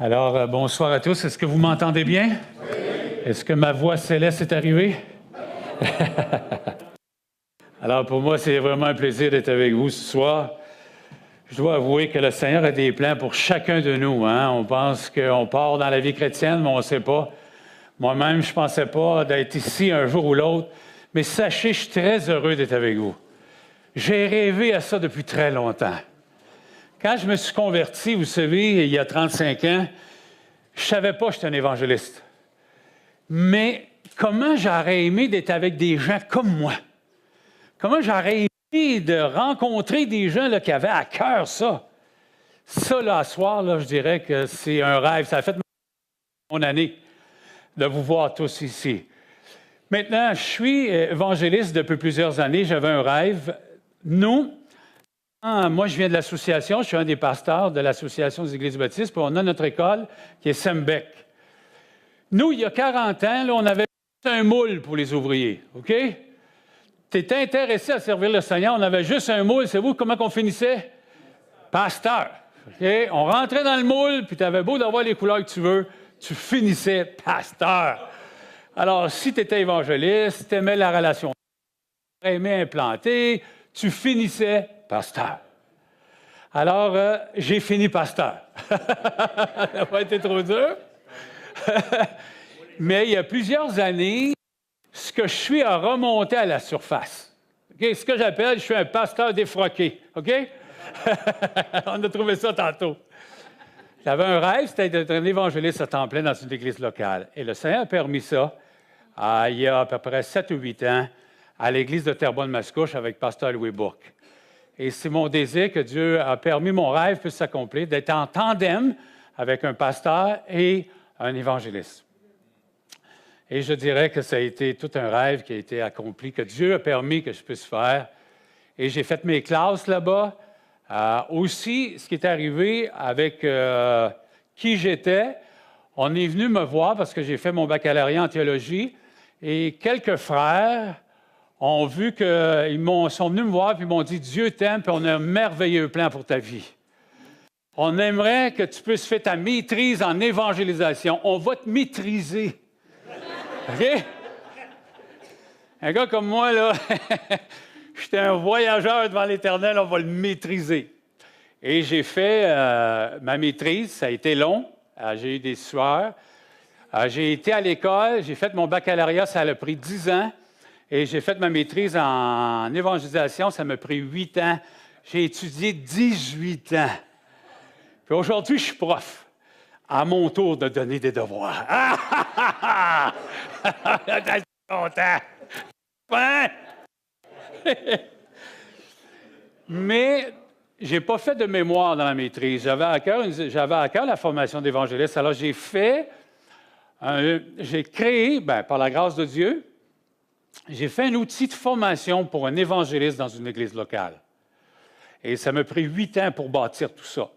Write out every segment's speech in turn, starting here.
Bonsoir à tous. Est-ce que vous m'entendez bien? Oui. Est-ce que ma voix céleste est arrivée? Alors, pour moi, c'est vraiment un plaisir d'être avec vous ce soir. Je dois avouer que le Seigneur a des plans pour chacun de nous. Hein? On pense qu'on part dans la vie chrétienne, mais on ne sait pas. Moi-même, je ne pensais pas d'être ici un jour ou l'autre. Mais sachez, je suis très heureux d'être avec vous. J'ai rêvé à ça depuis très longtemps. Quand je me suis converti, vous savez, il y a 35 ans, je ne savais pas que j'étais un évangéliste. Mais comment j'aurais aimé d'être avec des gens comme moi? Comment j'aurais aimé de rencontrer des gens là, qui avaient à cœur ça? Ça, là, à soir, là, je dirais que c'est un rêve. Ça a fait mon année de vous voir tous ici. Maintenant, je suis évangéliste depuis plusieurs années. J'avais un rêve. Moi, je viens de l'association. Je suis un des pasteurs de l'Association des Églises baptistes. Puis on a notre école qui est Sembec. Nous, il y a 40 ans, là, on avait un moule pour les ouvriers, OK? Tu étais intéressé à servir le Seigneur, on avait juste un moule. Savez-vous comment on finissait? Pasteur. Okay? On rentrait dans le moule, puis tu avais beau d'avoir les couleurs que tu veux, tu finissais pasteur. Alors, si tu étais évangéliste, tu aimais la relation, tu aimais implanter, tu finissais pasteur. Alors, j'ai fini pasteur. Ça n'a pas été trop dur. Mais il y a plusieurs années, ce que je suis a remonté à la surface. Okay? Ce que j'appelle, je suis un pasteur défroqué. OK? On a trouvé ça tantôt. J'avais un rêve, c'était d'être un évangéliste à temps plein dans une église locale. Et le Seigneur a permis ça, il y a à peu près 7 ou 8 ans, à l'église de Terrebonne-Mascouche avec pasteur Louis Bourque. Et c'est mon désir que Dieu a permis mon rêve puisse s'accomplir, d'être en tandem avec un pasteur et un évangéliste. Et je dirais que ça a été tout un rêve qui a été accompli, que Dieu a permis que je puisse faire. Et j'ai fait mes classes là-bas. Aussi, ce qui est arrivé avec qui j'étais, on est venu me voir parce que j'ai fait mon baccalauréat en théologie. Et quelques frères ont vu sont venus me voir et m'ont dit « Dieu t'aime, puis on a un merveilleux plan pour ta vie. On aimerait que tu puisses faire ta maîtrise en évangélisation. On va te maîtriser. » OK? Un gars comme moi, là, j'étais un voyageur devant l'Éternel, on va le maîtriser. Et j'ai fait ma maîtrise, ça a été long, j'ai eu des sueurs. J'ai été à l'école, j'ai fait mon baccalauréat, ça a pris 10 ans. Et j'ai fait ma maîtrise en évangélisation, ça m'a pris 8 ans. J'ai étudié 18 ans. Puis aujourd'hui, je suis prof. À mon tour de donner des devoirs. Je suis content. Hein? Mais je n'ai pas fait de mémoire dans la maîtrise. J'avais à cœur la formation d'évangéliste. Alors, j'ai créé, par la grâce de Dieu, j'ai fait un outil de formation pour un évangéliste dans une église locale. Et ça m'a pris 8 ans pour bâtir tout ça.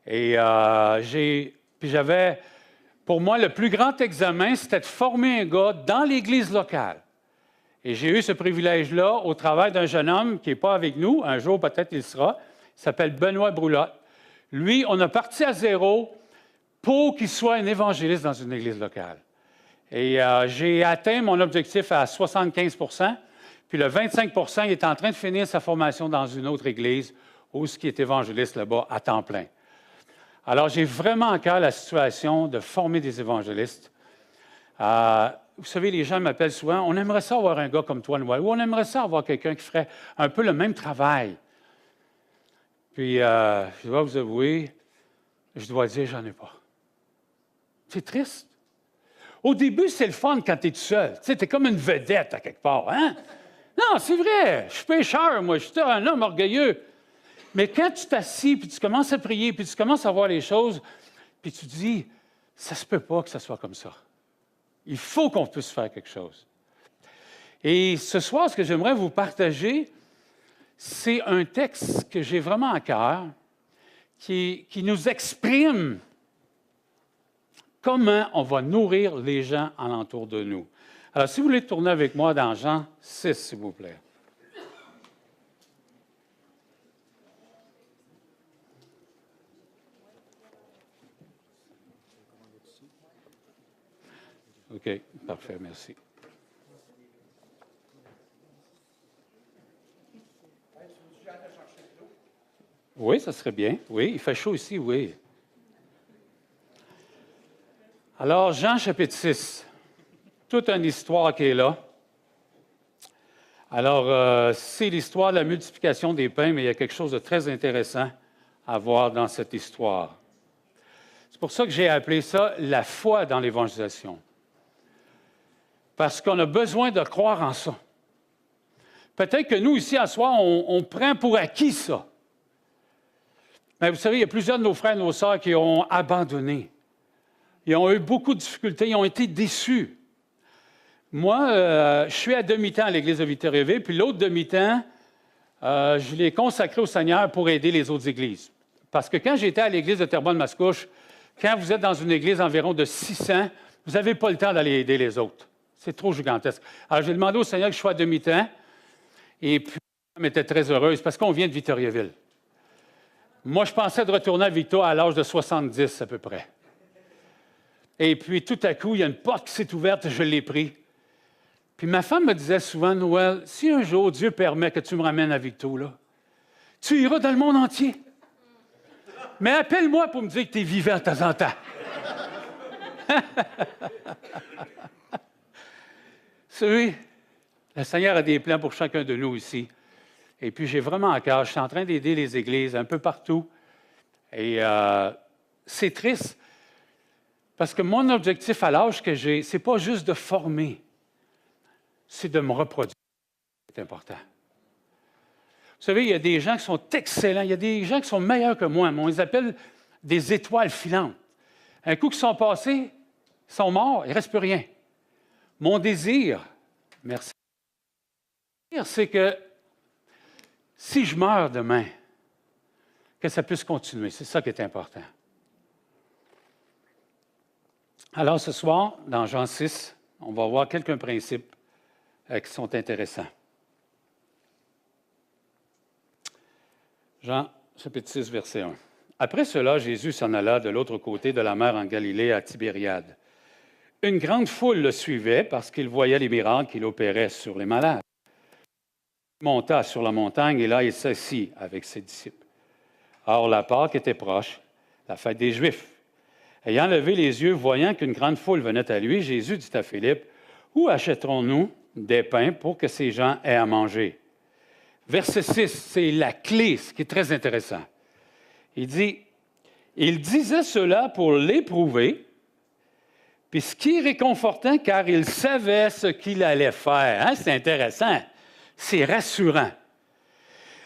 Et pour moi, le plus grand examen, c'était de former un gars dans l'église locale. Et j'ai eu ce privilège-là au travail d'un jeune homme qui n'est pas avec nous. Un jour, peut-être, il sera. Il s'appelle Benoît Broulotte. Lui, on a parti à zéro pour qu'il soit un évangéliste dans une église locale. Et j'ai atteint mon objectif à 75 %. Puis le 25 % il est en train de finir sa formation dans une autre église où ce qui est évangéliste là-bas à temps plein. Alors, j'ai vraiment à cœur la situation de former des évangélistes. Vous savez, les gens m'appellent souvent, on aimerait ça avoir un gars comme toi, Noël, ou on aimerait ça avoir quelqu'un qui ferait un peu le même travail. Puis, je dois vous avouer, je dois dire, j'en ai pas. C'est triste. Au début, c'est le fun quand tu es tout seul. Tu sais, tu es comme une vedette à quelque part, hein? Non, c'est vrai, je suis pécheur, moi, je suis un homme orgueilleux. Mais quand tu t'assis, puis tu commences à prier, puis tu commences à voir les choses, puis tu dis, ça se peut pas que ça soit comme ça. Il faut qu'on puisse faire quelque chose. Et ce soir, ce que j'aimerais vous partager, c'est un texte que j'ai vraiment à cœur, qui nous exprime comment on va nourrir les gens alentour de nous. Alors, si vous voulez tourner avec moi dans Jean 6, s'il vous plaît. OK, parfait, merci. Oui, ça serait bien. Oui, il fait chaud ici, oui. Alors, Jean chapitre 6, toute une histoire qui est là. Alors, c'est l'histoire de la multiplication des pains, mais il y a quelque chose de très intéressant à voir dans cette histoire. C'est pour ça que j'ai appelé ça la foi dans l'évangélisation. Parce qu'on a besoin de croire en ça. Peut-être que nous, ici, à soir, on prend pour acquis ça. Mais vous savez, il y a plusieurs de nos frères et nos sœurs qui ont abandonné. Ils ont eu beaucoup de difficultés, ils ont été déçus. Moi, je suis à demi-temps à l'Église de Victoriaville, puis l'autre demi-temps, je l'ai consacré au Seigneur pour aider les autres églises. Parce que quand j'étais à l'Église de Terrebonne-Mascouche, quand vous êtes dans une église environ de 600, vous n'avez pas le temps d'aller aider les autres. C'est trop gigantesque. Alors, j'ai demandé au Seigneur que je sois à demi-temps, et puis, ma femme était très heureuse, parce qu'on vient de Victoriaville. Moi, je pensais de retourner à Victo à l'âge de 70 à peu près. Et puis, tout à coup, il y a une porte qui s'est ouverte, je l'ai pris. Puis ma femme me disait souvent, Noël, si un jour Dieu permet que tu me ramènes à Victo, là, tu iras dans le monde entier. Mais appelle-moi pour me dire que tu es vivant de temps en temps. Oui, le Seigneur a des plans pour chacun de nous ici. Et puis, j'ai vraiment à cœur, je suis en train d'aider les églises un peu partout. Et c'est triste, parce que mon objectif à l'âge que j'ai, ce n'est pas juste de former, c'est de me reproduire. C'est important. Vous savez, il y a des gens qui sont excellents, il y a des gens qui sont meilleurs que moi, mais on les appelle des étoiles filantes. Un coup qu'ils sont passés, ils sont morts, il ne reste plus rien. Mon désir, merci, c'est que si je meurs demain, que ça puisse continuer. C'est ça qui est important. Alors, ce soir, dans Jean 6, on va voir quelques principes qui sont intéressants. Jean, chapitre 6, verset 1. Après cela, Jésus s'en alla de l'autre côté de la mer en Galilée, à Tibériade. Une grande foule le suivait parce qu'il voyait les miracles qu'il opérait sur les malades. Il monta sur la montagne et là, il s'assit avec ses disciples. Or, la Pâque était proche, la fête des Juifs. Ayant levé les yeux, voyant qu'une grande foule venait à lui, Jésus dit à Philippe, « Où achèterons-nous des pains pour que ces gens aient à manger? » Verset 6, c'est la clé, ce qui est très intéressant. Il dit, « Il disait cela pour l'éprouver, puis ce qui est réconfortant, car il savait ce qu'il allait faire. Hein? C'est intéressant, c'est rassurant.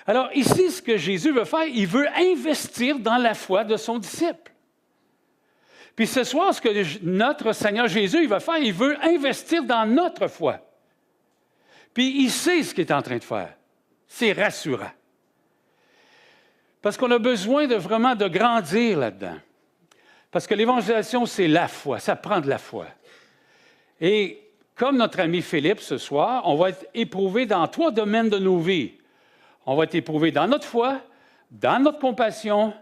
Alors ici, ce que Jésus veut faire, il veut investir dans la foi de son disciple. Puis ce soir, ce que notre Seigneur Jésus il va faire, il veut investir dans notre foi. Puis il sait ce qu'il est en train de faire. C'est rassurant. Parce qu'on a besoin vraiment de grandir là-dedans. Parce que l'évangélisation, c'est la foi, ça prend de la foi. Et comme notre ami Philippe ce soir, on va être éprouvé dans 3 domaines de nos vies. On va être éprouvé dans notre foi, dans notre compassion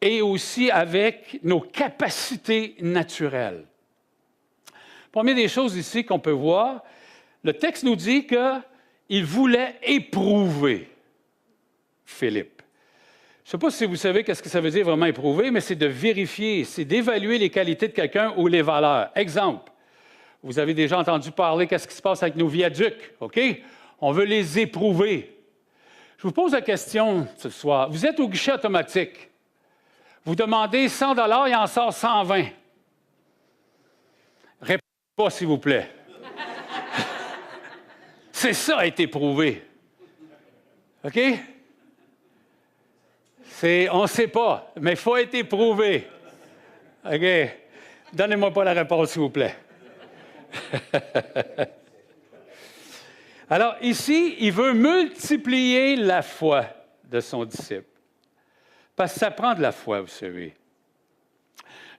et aussi avec nos capacités naturelles. Première des choses ici qu'on peut voir, le texte nous dit qu'il voulait éprouver Philippe. Je ne sais pas si vous savez qu'est-ce que ça veut dire vraiment éprouver, mais c'est de vérifier, c'est d'évaluer les qualités de quelqu'un ou les valeurs. Exemple, vous avez déjà entendu parler qu'est-ce qui se passe avec nos viaducs, OK? On veut les éprouver. Je vous pose la question ce soir. Vous êtes au guichet automatique. Vous demandez 100 $, il en sort 120. Répondez pas, s'il vous plaît. C'est ça, être éprouvé. OK? On ne sait pas, mais il faut être éprouvé. OK? Donnez-moi pas la réponse, s'il vous plaît. Alors, ici, il veut multiplier la foi de son disciple. Parce que ça prend de la foi, vous savez.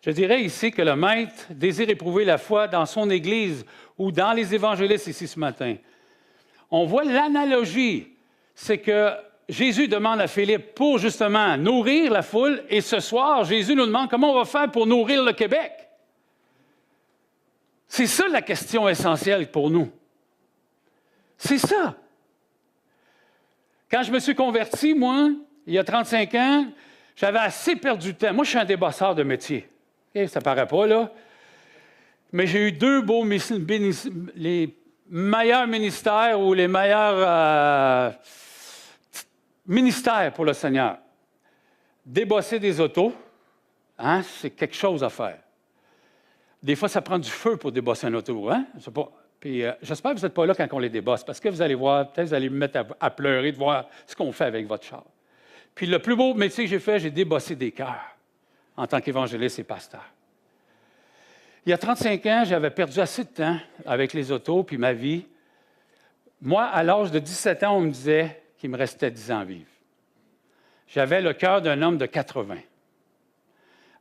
Je dirais ici que le Maître désire éprouver la foi dans son Église ou dans les évangélistes ici ce matin. On voit l'analogie, c'est que Jésus demande à Philippe pour justement nourrir la foule, et ce soir, Jésus nous demande comment on va faire pour nourrir le Québec. C'est ça la question essentielle pour nous. C'est ça. Quand je me suis converti, moi, il y a 35 ans, j'avais assez perdu de temps. Moi, je suis un débosseur de métier. Okay? Ça ne paraît pas, là. Mais j'ai eu deux beaux les meilleurs ministères ou les meilleurs ministères pour le Seigneur. Débosser des autos, hein, c'est quelque chose à faire. Des fois, ça prend du feu pour débosser un auto, hein? Je sais pas. Puis, j'espère que vous n'êtes pas là quand on les débosse, parce que vous allez voir, peut-être vous allez me mettre à pleurer de voir ce qu'on fait avec votre char. Puis, le plus beau métier que j'ai fait, j'ai débossé des cœurs en tant qu'évangéliste et pasteur. Il y a 35 ans, j'avais perdu assez de temps avec les autos, puis ma vie. Moi, à l'âge de 17 ans, on me disait qu'il me restait 10 ans à vivre. J'avais le cœur d'un homme de 80.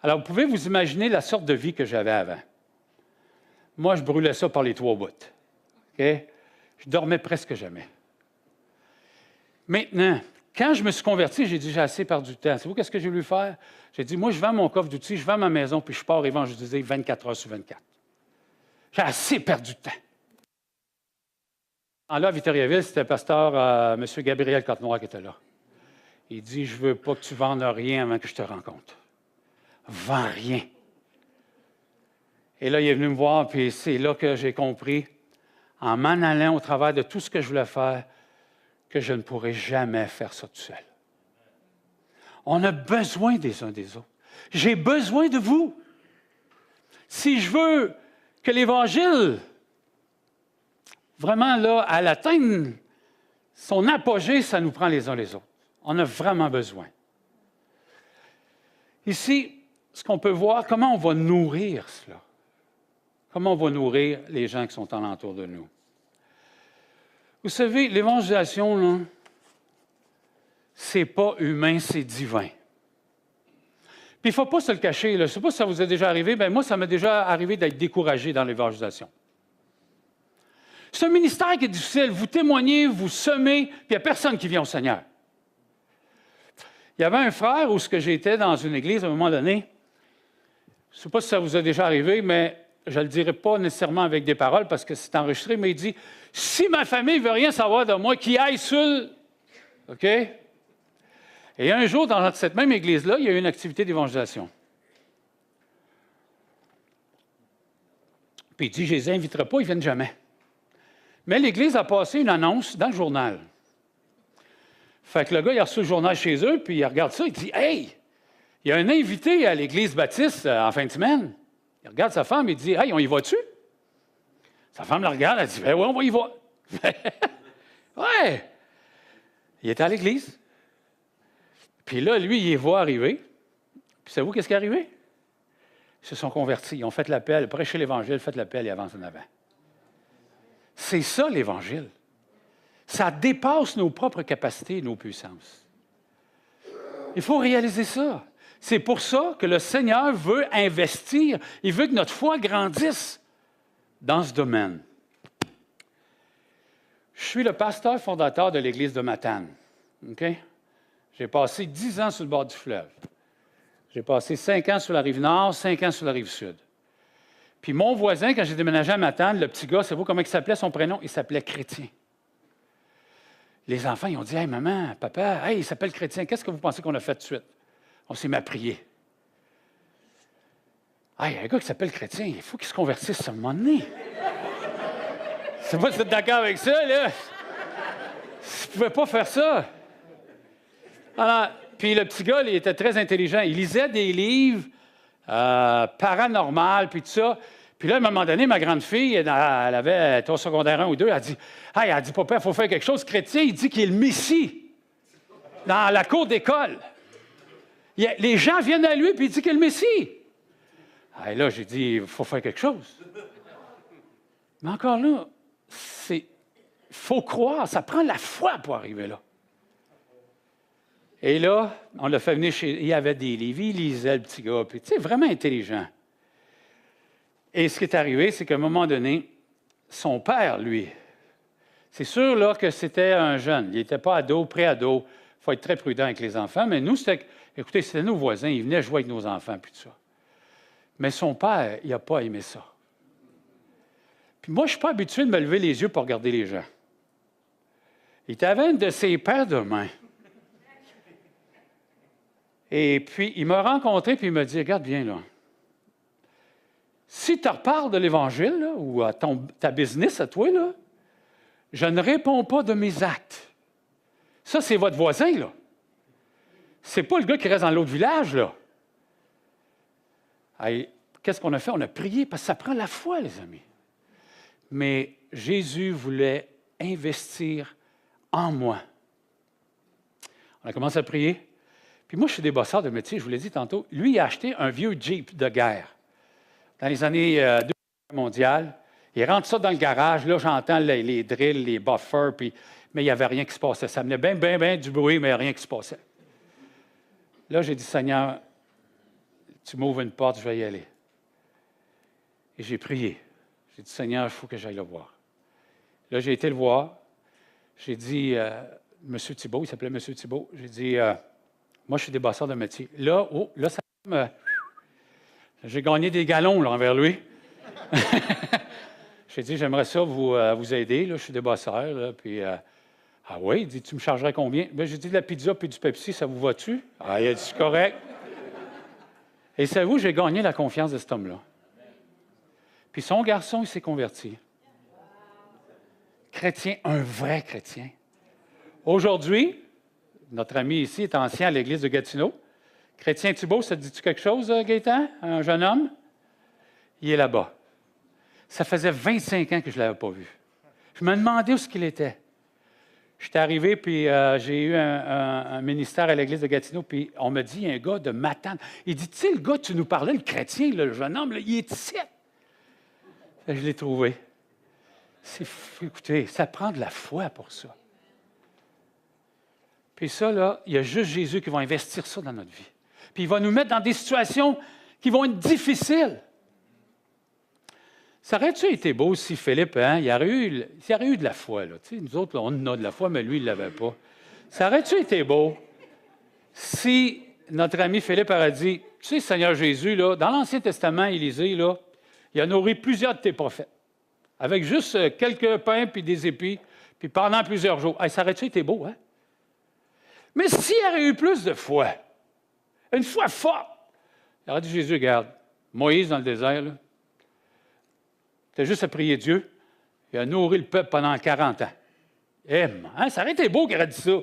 Alors, vous pouvez vous imaginer la sorte de vie que j'avais avant. Moi, je brûlais ça par les 3 bouts. Okay? Je dormais presque jamais. Maintenant, quand je me suis converti, j'ai dit, j'ai assez perdu du temps. Savez-vous qu'est-ce que j'ai voulu faire? J'ai dit, moi, je vends mon coffre d'outils, je vends ma maison, puis je pars évangéliser 24 heures sur 24. J'ai assez perdu de temps. Là, à Victoriaville, c'était le pasteur M. Gabriel Côte-Noire qui était là. Il dit, je ne veux pas que tu vendes rien avant que je te rencontre. Vends rien. Et là, il est venu me voir, puis c'est là que j'ai compris, en m'en allant au travers de tout ce que je voulais faire, que je ne pourrais jamais faire ça tout seul. On a besoin des uns des autres. J'ai besoin de vous. Si je veux que l'Évangile, vraiment, là, elle atteigne son apogée, ça nous prend les uns les autres. On a vraiment besoin. Ici, ce qu'on peut voir, comment on va nourrir cela? Comment on va nourrir les gens qui sont alentour de nous? Vous savez, l'évangélisation, là, c'est pas humain, c'est divin. Puis il ne faut pas se le cacher. Là. Je ne sais pas si ça vous est déjà arrivé. Bien, moi, ça m'est déjà arrivé d'être découragé dans l'évangélisation. C'est un ministère qui est difficile. Vous témoignez, vous semez, puis il n'y a personne qui vient au Seigneur. Il y avait un frère où j'étais dans une église à un moment donné. Je ne sais pas si ça vous est déjà arrivé, mais je ne le dirai pas nécessairement avec des paroles parce que c'est enregistré, mais il dit, si ma famille ne veut rien savoir de moi, qu'il aille sur... OK? Et un jour, dans cette même église-là, il y a eu une activité d'évangélisation. Puis il dit, je ne les inviterai pas, ils ne viennent jamais. Mais l'Église a passé une annonce dans le journal. Fait que le gars, il a reçu le journal chez eux, puis il regarde ça, il dit, « Hey, il y a un invité à l'Église baptiste en fin de semaine. » Il regarde sa femme, il dit, « Hey, on y va-tu? » Sa femme la regarde, elle dit, « Ben oui, on va y va. » Ouais! Il était à l'Église. Puis là, lui, il les voit arriver. Puis savez-vous qu'est-ce qui est arrivé? Ils se sont convertis, ils ont fait l'appel, prêché l'Évangile, fait l'appel et avancent en avant. C'est ça, l'Évangile. Ça dépasse nos propres capacités et nos puissances. Il faut réaliser ça. C'est pour ça que le Seigneur veut investir. Il veut que notre foi grandisse dans ce domaine. Je suis le pasteur fondateur de l'Église de Matane. Okay? J'ai passé 10 ans sur le bord du fleuve. J'ai passé 5 ans sur la rive nord, 5 ans sur la rive sud. Puis mon voisin, quand j'ai déménagé à Matane, le petit gars, savez-vous comment il s'appelait son prénom? Il s'appelait Chrétien. Les enfants, ils ont dit, « Hey, maman, papa, hey, il s'appelle Chrétien. Qu'est-ce que vous pensez qu'on a fait tout de suite? » On s'est mis à prier. « Hey, un gars qui s'appelle Chrétien, il faut qu'il se convertisse à un moment donné. » Je ne sais pas si vous êtes d'accord avec ça, là. Je ne pouvais pas faire ça. Alors, puis le petit gars, il était très intelligent. Il lisait des livres paranormaux, puis tout ça. Puis là, à un moment donné, ma grande fille, elle était au secondaire 1 ou 2, elle dit, « Hey, elle dit, papa, il faut faire quelque chose. Chrétien, il dit qu'il est le Messie dans la cour d'école. Les gens viennent à lui, puis il dit qu'il est le Messie. » Et là, j'ai dit, il faut faire quelque chose. Mais encore là, il faut croire, ça prend la foi pour arriver là. Et là, on l'a fait venir chez... Il y avait des livres, il lisait, le petit gars, puis tu sais, vraiment intelligent. Et ce qui est arrivé, c'est qu'à un moment donné, son père, lui, c'est sûr là que c'était un jeune. Il n'était pas ado, pré-ado. Il faut être très prudent avec les enfants. Mais nous, c'était nos voisins. Ils venaient jouer avec nos enfants, puis tout ça. Mais son père, il n'a pas aimé ça. Puis moi, je ne suis pas habitué de me lever les yeux pour regarder les gens. Il avait une de ses paires de mains. Et puis, il m'a rencontré, puis il m'a dit, regarde bien, là. Si tu reparles de l'Évangile, là, ou à ta business à toi, là, je ne réponds pas de mes actes. Ça, c'est votre voisin, là. C'est pas le gars qui reste dans l'autre village, là. Hey, qu'est-ce qu'on a fait? On a prié, parce que ça prend la foi, les amis. Mais Jésus voulait investir en moi. On a commencé à prier. Puis moi, je suis débosseur de métier, je vous l'ai dit tantôt. Lui, il a acheté un vieux Jeep de guerre dans les années 2 mondiale. Il rentre ça dans le garage. Là, j'entends les drills, les buffers, mais il n'y avait rien qui se passait. Ça venait bien du bruit, mais rien qui se passait. Là, j'ai dit, Seigneur, tu m'ouvres une porte, je vais y aller. Et j'ai prié. J'ai dit, Seigneur, il faut que j'aille le voir. Là, j'ai été le voir. J'ai dit, Monsieur Thibault, il s'appelait Monsieur Thibault. J'ai dit, moi, je suis débosseur de métier. Là, ça me... J'ai gagné des galons là, envers lui. J'ai dit, j'aimerais ça vous aider. Là, je suis débosseur. Là, puis, ah oui, il dit, tu me chargerais combien? Bien, j'ai dit, de la pizza puis du Pepsi, ça vous va-tu? Ah, il a dit, c'est correct. Et savez-vous, j'ai gagné la confiance de cet homme-là. Puis son garçon, il s'est converti. Chrétien, un vrai chrétien. Aujourd'hui, notre ami ici est ancien à l'église de Gatineau. Chrétien Thibault, ça te dit-tu quelque chose, Gaétan? Un jeune homme? Il est là-bas. Ça faisait 25 ans que je ne l'avais pas vu. Je me demandais où ce qu'il était. J'étais arrivé, puis j'ai eu un ministère à l'église de Gatineau, puis on me dit, il y a un gars de Matane. Il dit, tu sais, le gars, tu nous parlais, le chrétien, là, le jeune homme, là, il est ici. Je l'ai trouvé. Écoutez, ça prend de la foi pour ça. Puis ça, là, il y a juste Jésus qui va investir ça dans notre vie. Puis il va nous mettre dans des situations qui vont être difficiles. Ça aurait-tu été beau si Philippe, hein, il aurait eu de la foi, là. Tu sais, nous autres, là, on a de la foi, mais lui, il ne l'avait pas. Ça aurait-tu été beau si notre ami Philippe aurait dit, tu sais, Seigneur Jésus, là, dans l'Ancien Testament, Élisée, là, il a nourri plusieurs de tes prophètes, avec juste quelques pains puis des épis, puis pendant plusieurs jours. Hey, ça aurait-tu été beau, hein? Mais s'il y aurait eu plus de foi, une foi forte, il aurait dit, Jésus, regarde, Moïse dans le désert, tu as juste à prier Dieu, il a nourri le peuple pendant 40 ans. Hein, ça aurait été beau qu'il aurait dit ça.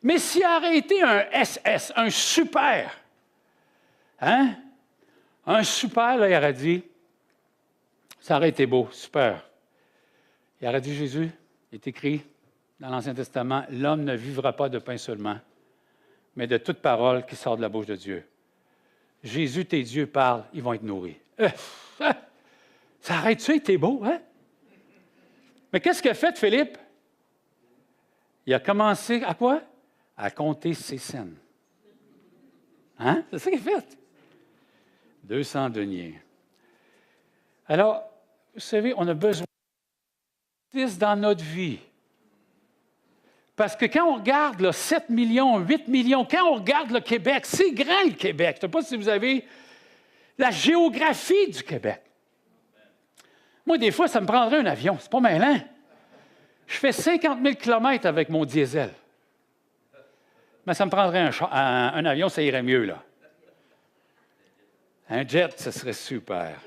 Mais s'il aurait été un SS, un super, hein? Un super, là, il aurait dit, ça aurait été beau, super. Il aurait dit, Jésus, il est écrit dans l'Ancien Testament, l'homme ne vivra pas de pain seulement, mais de toute parole qui sort de la bouche de Dieu. Jésus, tes dieux parlent, ils vont être nourris. Ça aurait-tu été beau, hein? Mais qu'est-ce qu'a fait Philippe? Il a commencé à quoi? À compter ses scènes. Hein? C'est ça qu'il a fait. 200 deniers. Alors, vous savez, on a besoin de justice dans notre vie. Parce que quand on regarde là, 7 millions, 8 millions, quand on regarde le Québec, c'est grand le Québec. Je ne sais pas si vous avez la géographie du Québec. Moi, des fois, ça me prendrait un avion. C'est pas malin. Je fais 50 000 km avec mon diesel. Mais ça me prendrait un avion, ça irait mieux, là. Un jet, ce serait super.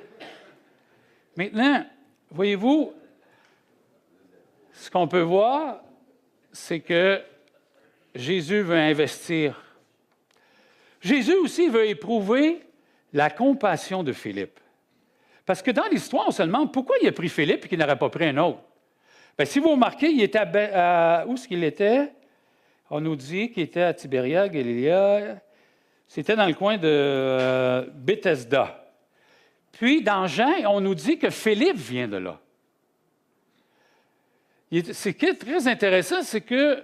Maintenant, voyez-vous, ce qu'on peut voir, c'est que Jésus veut investir. Jésus aussi veut éprouver la compassion de Philippe. Parce que dans l'histoire, on se demande pourquoi il a pris Philippe et qu'il n'aurait pas pris un autre. Bien, si vous remarquez, il était où est-ce qu'il était? On nous dit qu'il était à Tibériade, Galilée. C'était dans le coin de Bethesda. Puis, dans Jean, on nous dit que Philippe vient de là. Ce qui est très intéressant, c'est que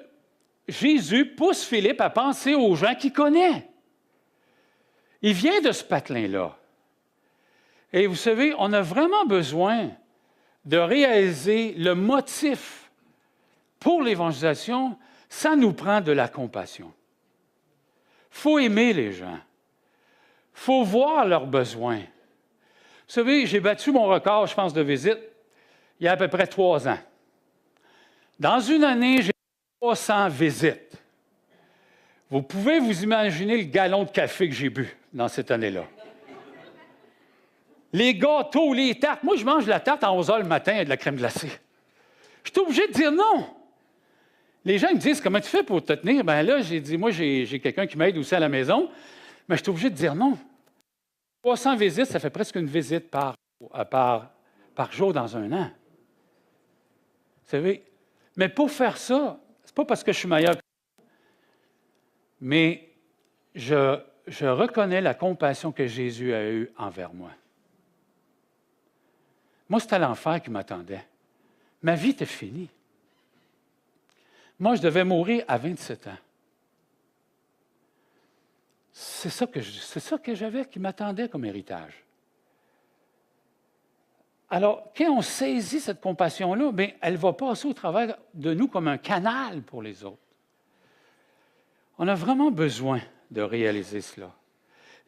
Jésus pousse Philippe à penser aux gens qu'il connaît. Il vient de ce patelin-là. Et vous savez, on a vraiment besoin de réaliser le motif pour l'évangélisation, ça nous prend de la compassion. Il faut aimer les gens. Il faut voir leurs besoins. Vous savez, j'ai battu mon record, je pense, de visite. il y a à peu près 3 ans. Dans une année, j'ai 300 visites. Vous pouvez vous imaginer le gallon de café que j'ai bu dans cette année-là. Les gâteaux, les tartes. Moi, je mange la tarte à 11 h le matin avec de la crème glacée. Je suis obligé de dire non. Les gens me disent, comment tu fais pour te tenir? Bien là, j'ai dit, moi, j'ai quelqu'un qui m'aide aussi à la maison, mais je suis obligé de dire non. 300 visites, ça fait presque une visite par jour dans un an. Vous savez? Mais pour faire ça, c'est pas parce que je suis meilleur que vous, mais je reconnais la compassion que Jésus a eue envers moi. Moi, c'était l'enfer qui m'attendait. Ma vie était finie. Moi, je devais mourir à 27 ans. C'est ça que j'avais qui m'attendait comme héritage. Alors, quand on saisit cette compassion-là, bien, elle va passer au travers de nous comme un canal pour les autres. On a vraiment besoin de réaliser cela.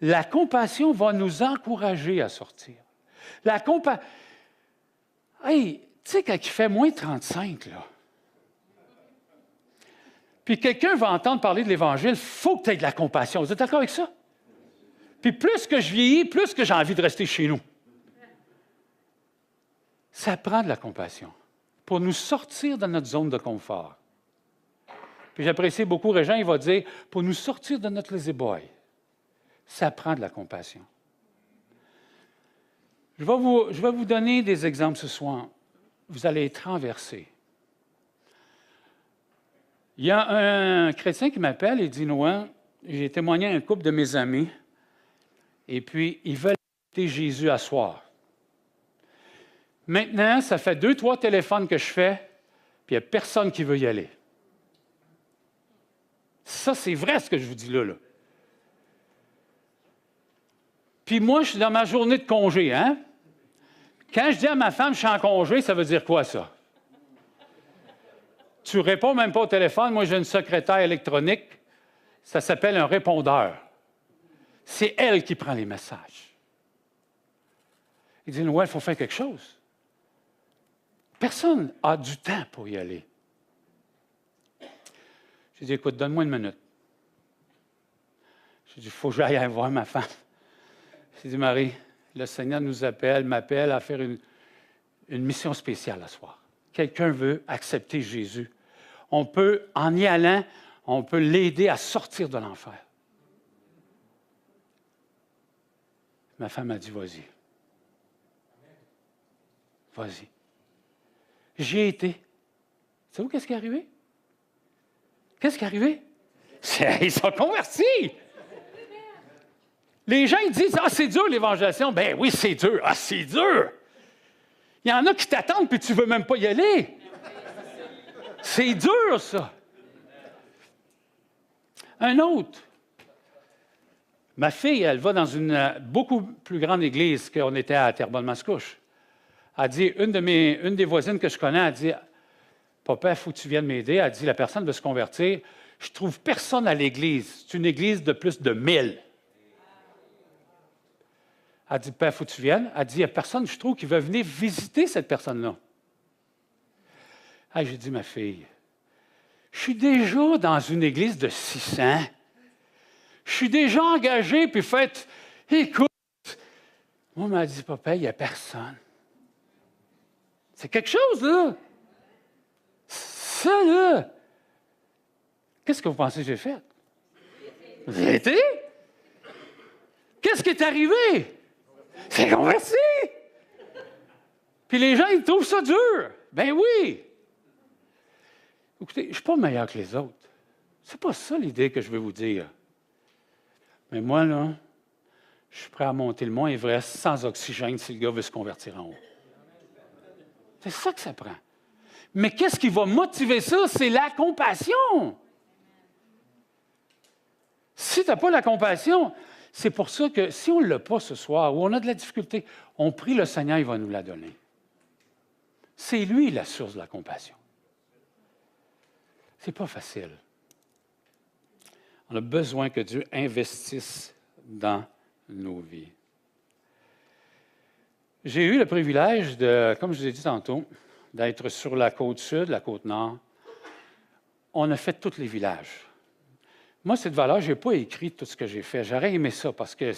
La compassion va nous encourager à sortir. Hey, tu sais, quand il fait moins 35, là, puis quelqu'un va entendre parler de l'Évangile, il faut que tu aies de la compassion. Vous êtes d'accord avec ça? Puis plus que je vieillis, plus que j'ai envie de rester chez nous. Ça prend de la compassion pour nous sortir de notre zone de confort. Puis j'apprécie beaucoup Régent, il va dire, pour nous sortir de notre lazy-boy, ça prend de la compassion. Je vais vous donner des exemples ce soir. Vous allez être renversés. Il y a un chrétien qui m'appelle et dit, Noah, j'ai témoigné à un couple de mes amis, et puis ils veulent accepter Jésus à soir. Maintenant, ça fait 2-3 téléphones que je fais, puis il n'y a personne qui veut y aller. Ça, c'est vrai ce que je vous dis là. Puis moi, je suis dans ma journée de congé, hein? Quand je dis à ma femme, je suis en congé, ça veut dire quoi, ça? Tu ne réponds même pas au téléphone. Moi, j'ai une secrétaire électronique. Ça s'appelle un répondeur. C'est elle qui prend les messages. Il dit, Noël, il faut faire quelque chose. Personne n'a du temps pour y aller. J'ai dit, écoute, donne-moi une minute. J'ai dit, il faut que j'aille voir ma femme. J'ai dit, Marie, le Seigneur m'appelle à faire une mission spéciale ce soir. Quelqu'un veut accepter Jésus. On peut, en y allant, on peut l'aider à sortir de l'enfer. Ma femme a dit, vas-y. Vas-y. J'y ai été. Savez-vous qu'est-ce qui est arrivé? Qu'est-ce qui est arrivé? Ils sont convertis! Les gens, ils disent, ah, c'est dur l'évangélisation. Ben oui, c'est dur. Ah, c'est dur! Il y en a qui t'attendent puis tu ne veux même pas y aller. C'est dur, ça. Un autre. Ma fille, elle va dans une beaucoup plus grande église qu'on était à Terrebonne-Mascouche. Elle dit, une des voisines que je connais, elle dit, papa, il faut que tu viennes m'aider. Elle dit, la personne veut se convertir. Je ne trouve personne à l'église. C'est une église de plus de 1000. Elle dit, père, il faut que tu viennes. Elle dit, il n'y a personne, je trouve, qui veut venir visiter cette personne-là. J'ai dit, ma fille, je suis déjà dans une église de 600. Je suis déjà engagé, puis faites, écoute. Moi, elle m'a dit, papa, il n'y a personne. C'est quelque chose, là. Ça, là. Qu'est-ce que vous pensez que j'ai fait? J'ai été? Qu'est-ce qui est arrivé? C'est converti! Puis les gens, ils trouvent ça dur. Ben oui! Écoutez, je ne suis pas meilleur que les autres. C'est pas ça l'idée que je veux vous dire. Mais moi, là, je suis prêt à monter le mont Everest sans oxygène si le gars veut se convertir en haut. C'est ça que ça prend. Mais qu'est-ce qui va motiver ça? C'est la compassion. Si tu n'as pas la compassion, c'est pour ça que si on ne l'a pas ce soir, ou on a de la difficulté, on prie le Seigneur, il va nous la donner. C'est lui la source de la compassion. C'est pas facile. On a besoin que Dieu investisse dans nos vies. J'ai eu le privilège de, comme je vous ai dit tantôt, d'être sur la côte sud, la côte nord. On a fait tous les villages. Moi, cette valeur, je n'ai pas écrit tout ce que j'ai fait. J'aurais aimé ça parce que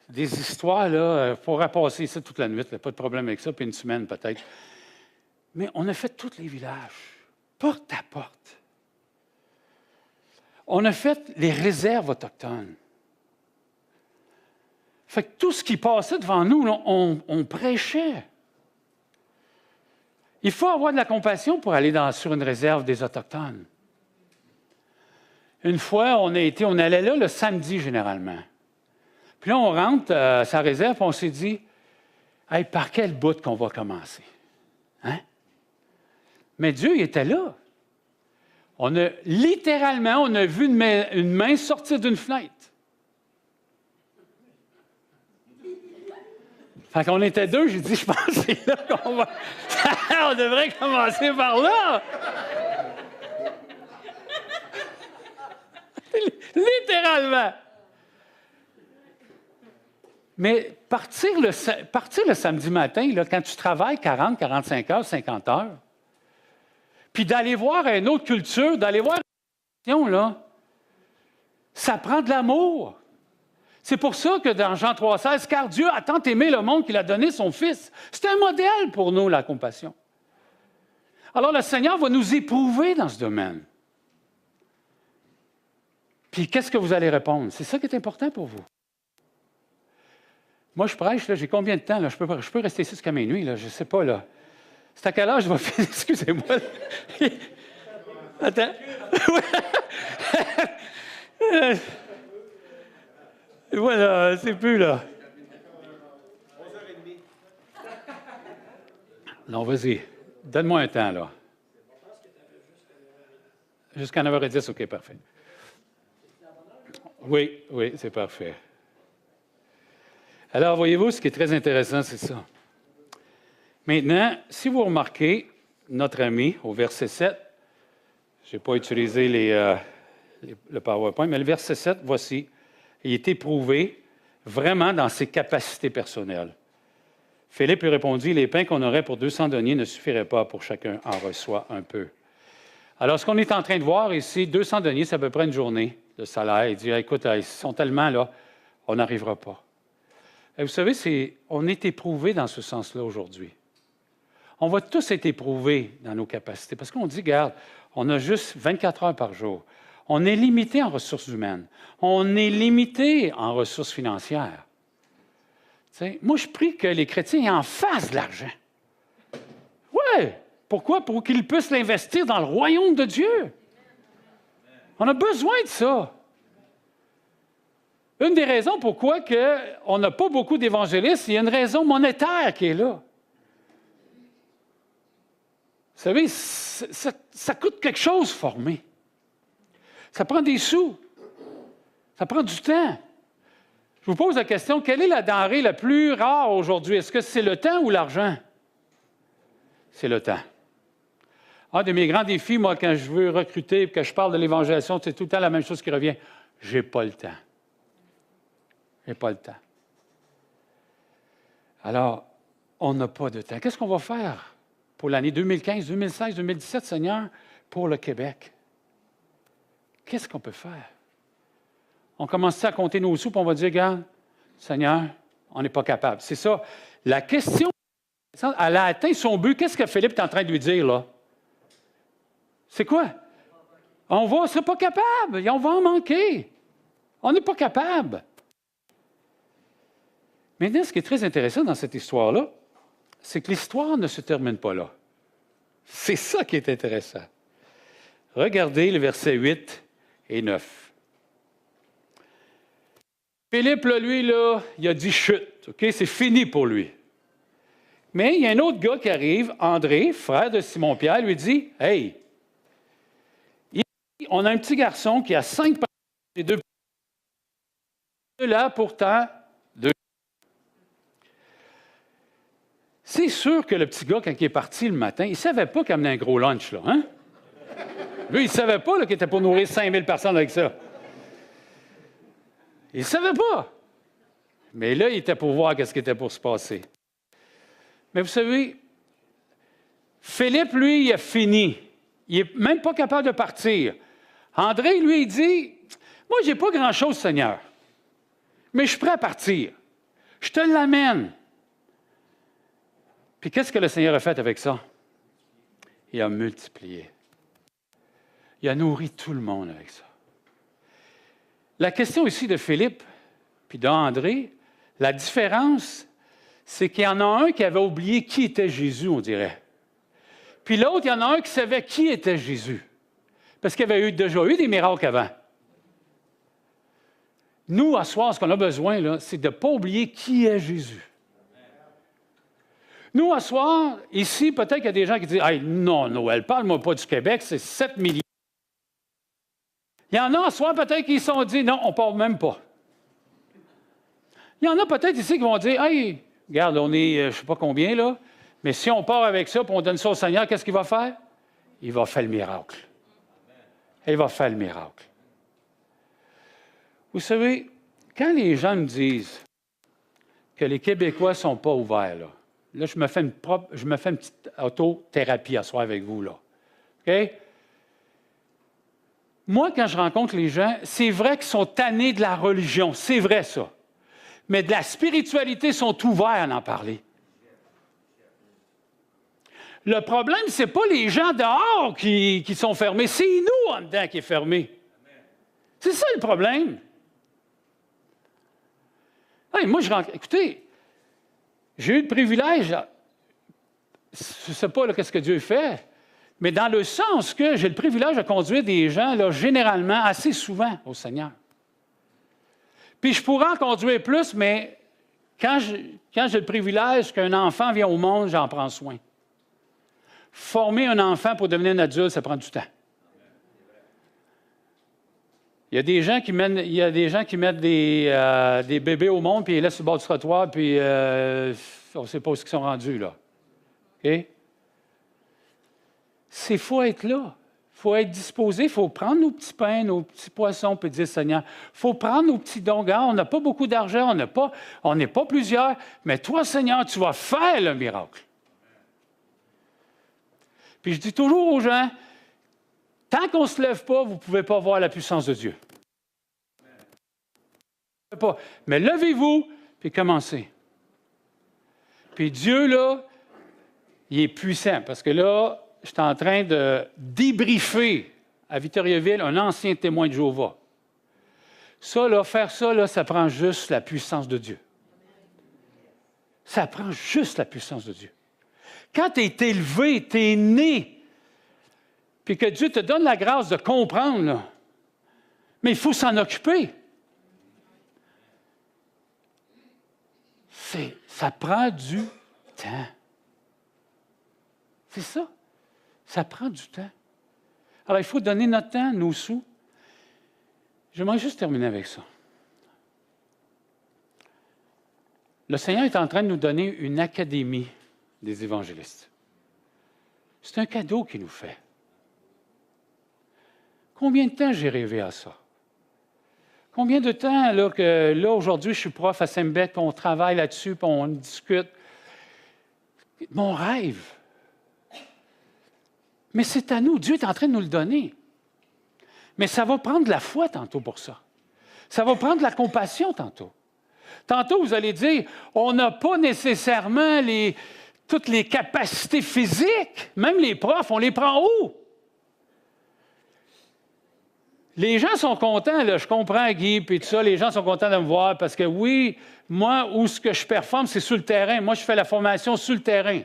des histoires, là, il faudrait passer ça toute la nuit, là, pas de problème avec ça, puis une semaine peut-être. Mais on a fait tous les villages, porte à porte. On a fait les réserves autochtones. Fait que tout ce qui passait devant nous, là, on prêchait. Il faut avoir de la compassion pour aller sur une réserve des Autochtones. Une fois, on allait là le samedi généralement. Puis là, on rentre à sa réserve et on s'est dit, hey, par quel bout qu'on va commencer? Hein? Mais Dieu, il était là. On a vu une main sortir d'une fenêtre. Fait qu'on était deux, j'ai dit, je pense que c'est là qu'on va... On devrait commencer par là! Littéralement! Mais partir le samedi matin, là, quand tu travailles 40, 45 heures, 50 heures, puis d'aller voir une autre culture, d'aller voir une nation, là, ça prend de l'amour. C'est pour ça que dans Jean 3,16, « Car Dieu a tant aimé le monde qu'il a donné son Fils. » C'est un modèle pour nous, la compassion. Alors, le Seigneur va nous éprouver dans ce domaine. Puis, qu'est-ce que vous allez répondre? C'est ça qui est important pour vous. Moi, je prêche, là, j'ai combien de temps? Là? Je peux rester ici jusqu'à minuit, là, je ne sais pas. Là. C'est à quel âge je vais finir? Excusez-moi. Attends. Voilà, c'est plus là. 11h30. Non, vas-y. Donne-moi un temps, là. Jusqu'à 9h10, OK, parfait. Oui, c'est parfait. Alors, voyez-vous, ce qui est très intéressant, c'est ça. Maintenant, si vous remarquez, notre ami, au verset 7, je n'ai pas utilisé le PowerPoint, mais le verset 7, voici, il est éprouvé vraiment dans ses capacités personnelles. Philippe lui répondit, « Les pains qu'on aurait pour 200 deniers ne suffiraient pas pour chacun en reçoit un peu. » Alors, ce qu'on est en train de voir ici, 200 deniers, c'est à peu près une journée de salaire. Il dit, « Écoute, ils sont tellement là, on n'arrivera pas. » Et vous savez, on est éprouvé dans ce sens-là aujourd'hui. On va tous être éprouvés dans nos capacités. Parce qu'on dit, regarde, on a juste 24 heures par jour. On est limité en ressources humaines. On est limité en ressources financières. T'sais, moi, je prie que les chrétiens aient en face de l'argent. Oui. Pourquoi? Pour qu'ils puissent l'investir dans le royaume de Dieu. On a besoin de ça. Une des raisons pourquoi on n'a pas beaucoup d'évangélistes, il y a une raison monétaire qui est là. Vous savez, ça coûte quelque chose former. Ça prend des sous. Ça prend du temps. Je vous pose la question, quelle est la denrée la plus rare aujourd'hui? Est-ce que c'est le temps ou l'argent? C'est le temps. Un de mes grands défis, moi, quand je veux recruter et que je parle de l'évangélisation, c'est tout le temps la même chose qui revient. J'ai pas le temps. J'ai pas le temps. Alors, on n'a pas de temps. Qu'est-ce qu'on va faire pour l'année 2015, 2016, 2017, Seigneur, pour le Québec? Qu'est-ce qu'on peut faire? On commence à compter nos sous, puis on va dire, regarde, Seigneur, on n'est pas capable. C'est ça. La question, elle a atteint son but. Qu'est-ce que Philippe est en train de lui dire, là? C'est quoi? On ne sera pas capable. On va en manquer. On n'est pas capable. Maintenant, ce qui est très intéressant dans cette histoire-là, c'est que l'histoire ne se termine pas là. C'est ça qui est intéressant. Regardez le verset 8 et 9. Philippe, là, lui, là, il a dit chute. OK? C'est fini pour lui. Mais il y a un autre gars qui arrive, André, frère de Simon-Pierre, lui dit, « Hey, on a un petit garçon qui a 5 parents et 2 là, pourtant, 2. » C'est sûr que le petit gars, quand il est parti le matin, il ne savait pas qu'il amenait un gros lunch, là, hein? Lui, il ne savait pas qu'il était pour nourrir 5000 personnes avec ça. Il ne savait pas. Mais là, il était pour voir ce qui était pour se passer. Mais vous savez, Philippe, lui, il a fini. Il n'est même pas capable de partir. André, lui, il dit, « Moi, je n'ai pas grand-chose, Seigneur, mais je suis prêt à partir. Je te l'amène. » Puis qu'est-ce que le Seigneur a fait avec ça? Il a multiplié. Il a nourri tout le monde avec ça. La question ici de Philippe, puis d'André, la différence, c'est qu'il y en a un qui avait oublié qui était Jésus, on dirait. Puis l'autre, il y en a un qui savait qui était Jésus. Parce qu'il y avait déjà eu des miracles avant. Nous, à soir, ce qu'on a besoin, là, c'est de ne pas oublier qui est Jésus. Nous, à soir, ici, peut-être qu'il y a des gens qui disent « Hey, non, Noël, parle-moi pas du Québec, c'est 7 millions. » Il y en a à soir, peut-être qui se sont dit « Non, on ne part même pas. » Il y en a peut-être ici qui vont dire « Hey, regarde, on est, je ne sais pas combien, là, mais si on part avec ça et on donne ça au Seigneur, qu'est-ce qu'il va faire? Il va faire le miracle. Il va faire le miracle. » Vous savez, quand les gens me disent que les Québécois ne sont pas ouverts, là, je me fais une petite autothérapie à soir avec vous, là. OK? Moi, quand je rencontre les gens, c'est vrai qu'ils sont tannés de la religion. C'est vrai, ça. Mais de la spiritualité, ils sont ouverts à en parler. Le problème, ce n'est pas les gens dehors qui sont fermés. C'est nous, en dedans, qui est fermés. C'est ça, le problème. Hey, moi, écoutez, j'ai eu le privilège, je ne sais pas qu'est-ce que Dieu fait, mais dans le sens que j'ai le privilège de conduire des gens, là, généralement, assez souvent au Seigneur. Puis je pourrais en conduire plus, mais quand j'ai le privilège qu'un enfant vient au monde, j'en prends soin. Former un enfant pour devenir un adulte, ça prend du temps. Il y a des gens qui mettent des bébés au monde, puis ils les laissent sur le bord du trottoir, puis on ne sait pas où ils sont rendus, là. OK? Il faut être là. Il faut être disposé. Il faut prendre nos petits pains, nos petits poissons, puis dire, Seigneur, il faut prendre nos petits dons. Regarde, on n'a pas beaucoup d'argent, on n'est pas plusieurs, mais toi, Seigneur, tu vas faire le miracle. Puis je dis toujours aux gens, tant qu'on ne se lève pas, vous ne pouvez pas voir la puissance de Dieu. Pas. Mais levez-vous, puis commencez. Puis Dieu, là, il est puissant, parce que là, je suis en train de débriefer à Victoriaville un ancien témoin de Jéhovah. Ça, là, faire ça, là, ça prend juste la puissance de Dieu. Ça prend juste la puissance de Dieu. Quand tu es élevé, tu es né, puis que Dieu te donne la grâce de comprendre, là, mais il faut s'en occuper. Ça prend du temps. C'est ça. Ça prend du temps. Alors, il faut donner notre temps, nos sous. J'aimerais juste terminer avec ça. Le Seigneur est en train de nous donner une académie des évangélistes. C'est un cadeau qu'il nous fait. Combien de temps j'ai rêvé à ça? Combien de temps, là, aujourd'hui, je suis prof à Saint-Bec, puis on travaille là-dessus, puis on discute. Mon rêve. Mais c'est à nous. Dieu est en train de nous le donner. Mais ça va prendre de la foi tantôt pour ça. Ça va prendre de la compassion tantôt. Tantôt, vous allez dire, on n'a pas nécessairement toutes les capacités physiques. Même les profs, on les prend où? Les gens sont contents, là, je comprends Guy, puis tout ça, les gens sont contents de me voir parce que oui, moi, où ce que je performe, c'est sur le terrain. Moi, je fais la formation sur le terrain.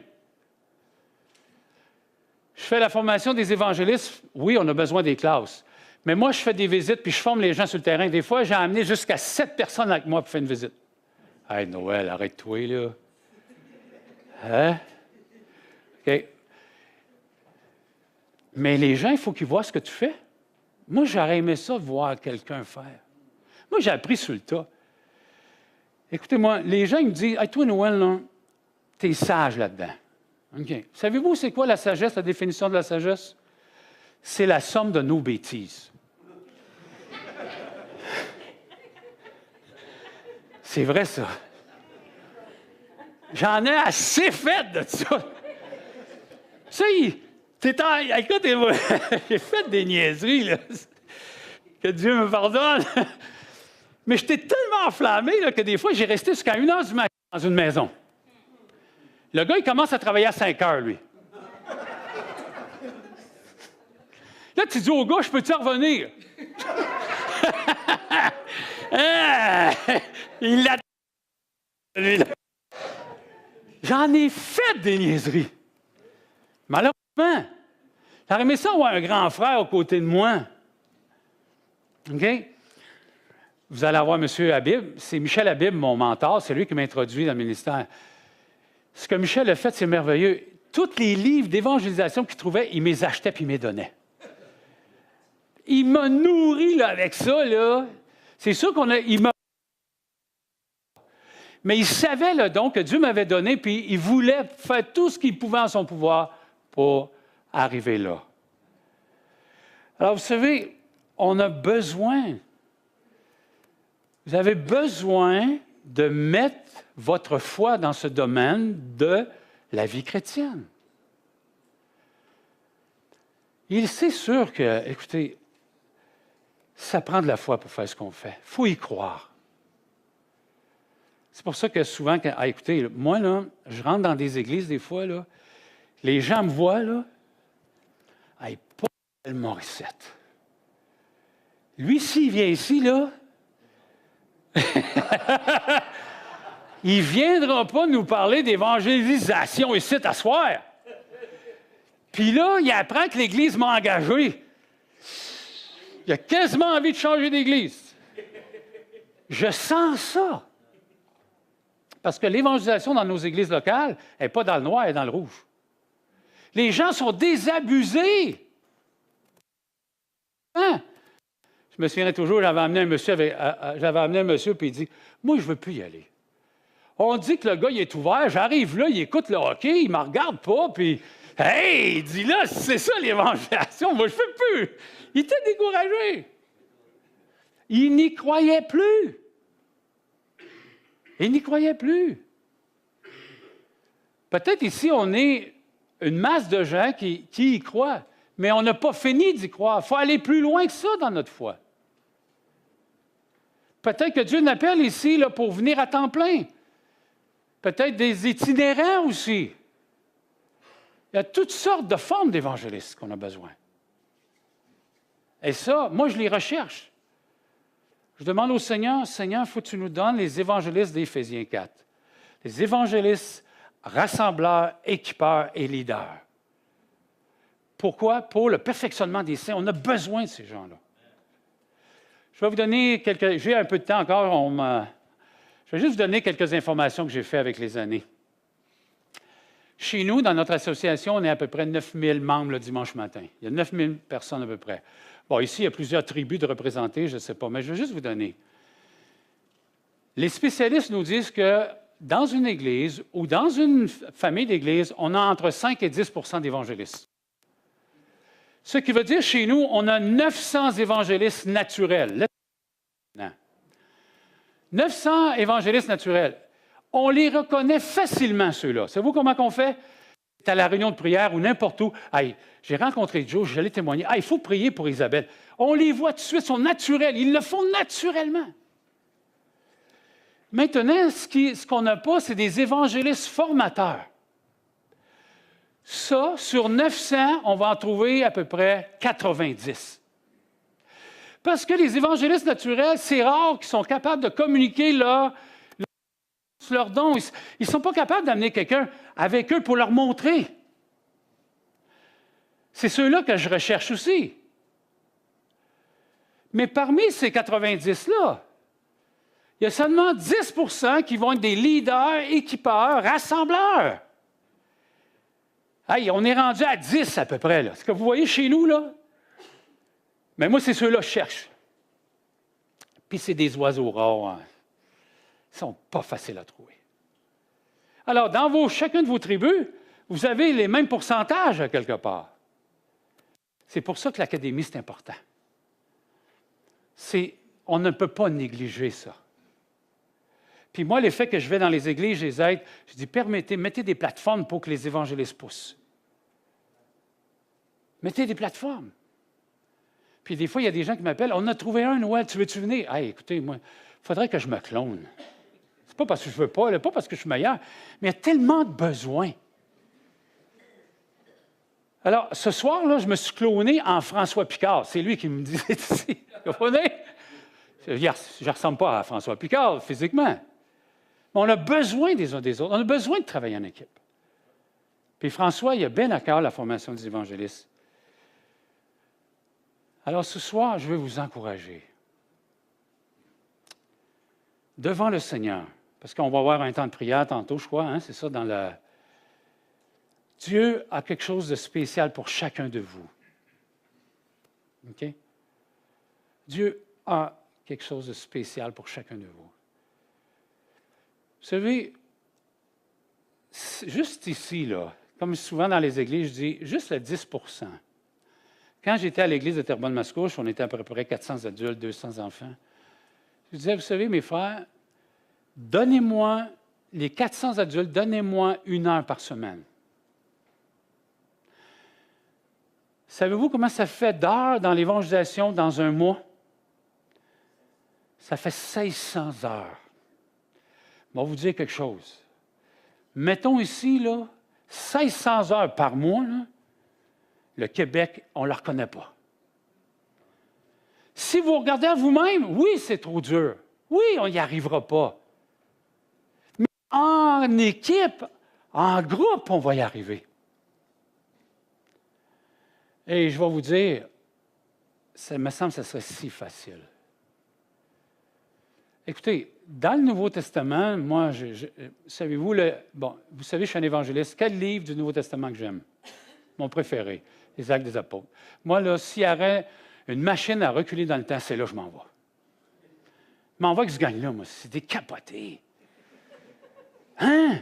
Je fais la formation des évangélistes. Oui, on a besoin des classes. Mais moi, je fais des visites, puis je forme les gens sur le terrain. Des fois, j'ai amené jusqu'à 7 personnes avec moi pour faire une visite. Hey, Noël, arrête-toi, là. Hein? OK. Mais les gens, il faut qu'ils voient ce que tu fais. Moi, j'aurais aimé ça, voir quelqu'un faire. Moi, j'ai appris sur le tas. Écoutez-moi, les gens ils me disent, hey, toi, Noël, tu es sage là-dedans. OK. Savez-vous, c'est quoi la sagesse, la définition de la sagesse? C'est la somme de nos bêtises. C'est vrai, ça. J'en ai assez fait de ça. Ça, écoute, j'ai fait des niaiseries, là. Que Dieu me pardonne. Mais j'étais tellement enflammé là, que des fois, j'ai resté jusqu'à 1h du matin dans une maison. Le gars, il commence à travailler à 5h, lui. Là, tu dis au gars, je peux-tu revenir? Ah, il l'a... lui-là. J'en ai fait des niaiseries. Malheureusement, j'aurais aimé ça avoir un grand frère aux côtés de moi. OK? Vous allez avoir M. Habib. C'est Michel Habib, mon mentor. C'est lui qui m'a introduit dans le ministère. Ce que Michel a fait, c'est merveilleux. Tous les livres d'évangélisation qu'il trouvait, il me les achetait puis il me les donnait. Il m'a nourri là, avec ça. Là. C'est sûr il m'a... Mais il savait le don que Dieu m'avait donné, puis il voulait faire tout ce qu'il pouvait en son pouvoir pour arriver là. Alors, vous savez, on a besoin, vous avez besoin de mettre votre foi dans ce domaine de la vie chrétienne. C'est sûr que, écoutez, ça prend de la foi pour faire ce qu'on fait. Il faut y croire. C'est pour ça que souvent, écoutez, moi, là, je rentre dans des églises des fois, là, les gens me voient, là, Paul Morissette. Lui, s'il vient ici, là, il ne viendra pas nous parler d'évangélisation ici à soir. Puis là, il apprend que l'Église m'a engagé. Il a quasiment envie de changer d'Église. Je sens ça. Parce que l'évangélisation dans nos églises locales n'est pas dans le noir, elle est dans le rouge. Les gens sont désabusés. Hein? Je me souviens toujours, j'avais amené un monsieur, puis il dit, « Moi, je ne veux plus y aller. » On dit que le gars, il est ouvert. J'arrive là, il écoute le hockey, il ne me regarde pas, puis « Hey! » Il dit, « Là, c'est ça l'évangélisation, moi, je ne fais plus. » Il était découragé. Il n'y croyait plus. Il n'y croyait plus. Peut-être ici, on est une masse de gens qui y croient, mais on n'a pas fini d'y croire. Il faut aller plus loin que ça dans notre foi. Peut-être que Dieu nous appelle ici là, pour venir à temps plein. Peut-être des itinérants aussi. Il y a toutes sortes de formes d'évangélistes qu'on a besoin. Et ça, moi, je les recherche. Je demande au Seigneur, Seigneur, il faut que tu nous donnes les évangélistes d'Éphésiens 4. Les évangélistes, rassembleurs, équipeurs et leaders. Pourquoi? Pour le perfectionnement des saints. On a besoin de ces gens-là. Je vais vous donner j'ai un peu de temps encore. Je vais juste vous donner quelques informations que j'ai faites avec les années. Chez nous, dans notre association, on est à peu près 9000 membres le dimanche matin. Il y a 9000 personnes à peu près. Bon, ici, il y a plusieurs tribus de représenter, je ne sais pas, mais je vais juste vous donner. Les spécialistes nous disent que dans une église ou dans une famille d'église, on a entre 5 et 10 d'évangélistes. Ce qui veut dire, chez nous, on a 900 évangélistes naturels. 900 évangélistes naturels. On les reconnaît facilement, ceux-là. Savez-vous comment on fait? C'est à la réunion de prière ou n'importe où. Hey, j'ai rencontré Joe, j'allais témoigner. Il faut prier pour Isabelle. On les voit tout de suite, ils sont naturels. Ils le font naturellement. Maintenant, ce qu'on n'a pas, c'est des évangélistes formateurs. Ça, sur 900, on va en trouver à peu près 90. Parce que les évangélistes naturels, c'est rare qu'ils sont capables de communiquer leurs dons. Ils ne sont pas capables d'amener quelqu'un avec eux pour leur montrer. C'est ceux-là que je recherche aussi. Mais parmi ces 90-là, il y a seulement 10 qui vont être des leaders, équipeurs, rassembleurs. Hey, on est rendu à 10 à peu près. Là. Ce que vous voyez chez nous, là. Mais moi, c'est ceux-là que je cherche. Puis c'est des oiseaux rares. Hein. Ils ne sont pas faciles à trouver. Alors, dans chacune de vos tribus, vous avez les mêmes pourcentages à quelque part. C'est pour ça que l'académie, c'est important. On ne peut pas négliger ça. Puis moi, l'effet que je vais dans les églises, je les aide, je dis, mettez des plateformes pour que les évangélistes poussent. Mettez des plateformes. Puis des fois, il y a des gens qui m'appellent, on a trouvé un, Noël, tu veux-tu venir? Hey, écoutez, moi, il faudrait que je me clone. C'est pas parce que je veux pas, pas parce que je suis meilleur, mais il y a tellement de besoins. Alors, ce soir, là, je me suis cloné en François Picard. C'est lui qui me disait ici. Vous comprenez? Je ne ressemble pas à François Picard physiquement. Mais on a besoin des uns des autres. On a besoin de travailler en équipe. Puis François, il a bien à cœur la formation des évangélistes. Alors, ce soir, je veux vous encourager. Devant le Seigneur, parce qu'on va avoir un temps de prière tantôt, je crois, hein, c'est ça, dans le... Dieu a quelque chose de spécial pour chacun de vous. OK? Dieu a quelque chose de spécial pour chacun de vous. Vous savez, juste ici, là, comme souvent dans les églises, je dis juste le 10 %. Quand j'étais à l'église de Terrebonne-Mascouche, on était à peu près 400 adultes, 200 enfants. Je disais, vous savez, mes frères, donnez-moi, les 400 adultes, donnez-moi 1 heure par semaine. Savez-vous comment ça fait d'heures dans l'évangélisation dans un mois? Ça fait 1600 heures. Je vais vous dire quelque chose. Mettons ici, là, 1600 heures par mois, là, le Québec, on ne le reconnaît pas. Si vous regardez à vous-même, oui, c'est trop dur. Oui, on n'y arrivera pas. Mais en équipe, en groupe, on va y arriver. Et je vais vous dire, ça me semble que ce serait si facile. Écoutez, dans le Nouveau Testament, moi, savez-vous, vous savez, je suis un évangéliste. Quel livre du Nouveau Testament que j'aime? Mon préféré, les Actes des Apôtres. Moi, là, s'il y avait une machine à reculer dans le temps, c'est là que je m'en vais. Je m'en vais avec ce gang-là, moi. C'est des capotés. Hein?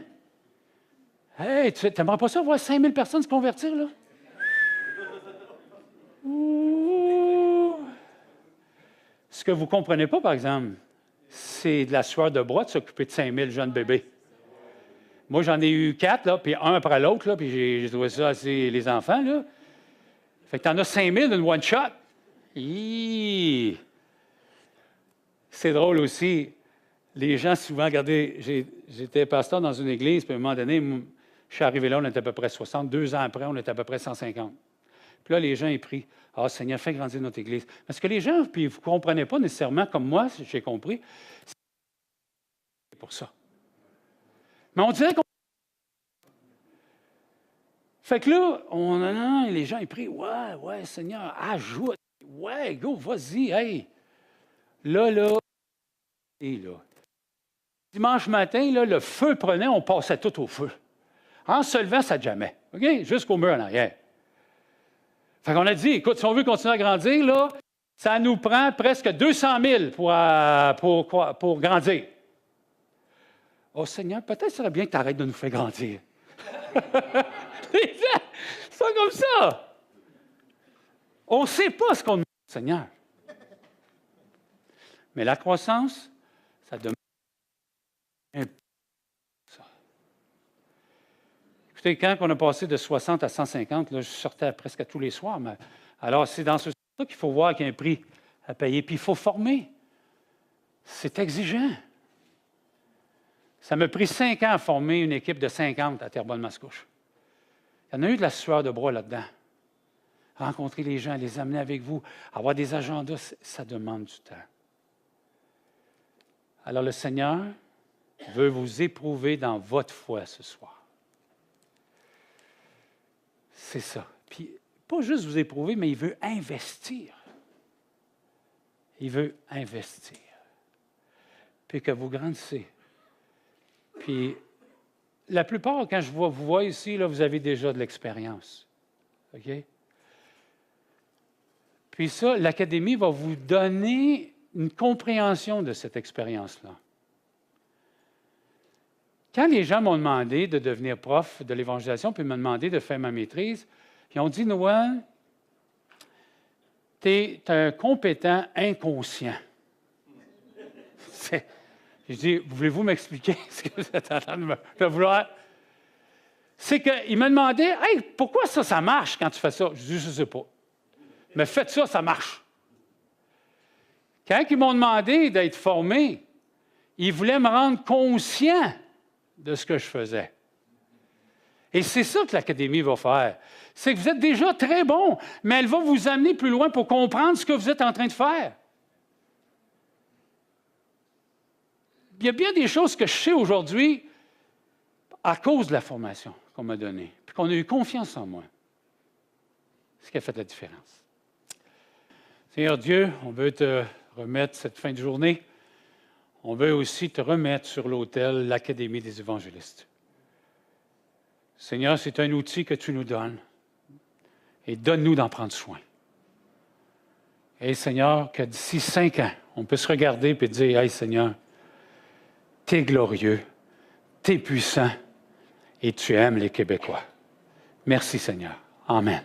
Hey, tu n'aimerais pas ça voir 5000 personnes se convertir, là? Ouh. Ce que vous ne comprenez pas, par exemple, c'est de la sueur de bras de s'occuper de 5000 jeunes bébés. Moi, j'en ai eu 4, là, puis un après l'autre, là, puis j'ai trouvé ça assez... Les enfants, là. Fait que tu en as 5000 d'une one shot. Hi. C'est drôle aussi. Les gens, souvent, regardez, j'étais pasteur dans une église, puis à un moment donné, je suis arrivé là, on était à peu près 60. 2 ans après, on était à peu près 150. Puis là, les gens, ils prient. « Ah, Seigneur, fais grandir notre Église. » Parce que les gens, puis vous ne comprenez pas nécessairement, comme moi, j'ai compris, c'est pour ça. Mais on dirait qu'on... Fait que là, les gens, ils prient. « Ouais, Seigneur, ajoute. Ouais, go, vas-y, hey. » Là, et là. Dimanche matin, là, le feu prenait, on passait tout au feu. En se levant, ça jamais. OK? Jusqu'au mur en arrière. Fait qu'on a dit, écoute, si on veut continuer à grandir, là, ça nous prend presque 200 000 pour grandir. Oh Seigneur, peut-être ce serait bien que tu arrêtes de nous faire grandir. Les gens sont comme ça. On ne sait pas ce qu'on demande au Seigneur. Mais la croissance, ça demande un peu ça. Écoutez, quand on a passé de 60 à 150, là, je sortais presque tous les soirs. Mais... Alors, c'est dans ce sens-là qu'il faut voir qu'il y a un prix à payer. Puis, il faut former. C'est exigeant. Ça m'a pris 5 ans à former une équipe de 50 à Terrebonne-Mascouche. Il y en a eu de la sueur de bras là-dedans. Rencontrer les gens, les amener avec vous, avoir des agendas, ça demande du temps. Alors, le Seigneur veut vous éprouver dans votre foi ce soir. C'est ça. Puis, pas juste vous éprouver, mais il veut investir. Il veut investir. Puis que vous grandissez. Puis, la plupart, quand je vous vois ici, là, vous avez déjà de l'expérience. OK? Puis ça, l'Académie va vous donner une compréhension de cette expérience-là. Quand les gens m'ont demandé de devenir prof de l'évangélisation, puis m'ont demandé de faire ma maîtrise, ils ont dit, Noël, tu es un compétent inconscient. Je dis, voulez-vous m'expliquer ce que vous êtes en train de vouloir? C'est qu'il m'a demandé, hey, pourquoi ça marche quand tu fais ça? Je dis, je ne sais pas. Mais faites ça, ça marche. Quand ils m'ont demandé d'être formé, ils voulaient me rendre conscient de ce que je faisais. Et c'est ça que l'Académie va faire. C'est que vous êtes déjà très bon, mais elle va vous amener plus loin pour comprendre ce que vous êtes en train de faire. Il y a bien des choses que je sais aujourd'hui à cause de la formation qu'on m'a donnée, puis qu'on a eu confiance en moi. C'est ce qui a fait la différence. Seigneur Dieu, on veut te remettre cette fin de journée. On veut aussi te remettre sur l'autel l'Académie des évangélistes. Seigneur, c'est un outil que tu nous donnes. Et donne-nous d'en prendre soin. Et Seigneur, que d'ici 5 ans, on peut se regarder et dire, « Hey Seigneur, t'es glorieux, t'es puissant et tu aimes les Québécois. » Merci Seigneur. Amen.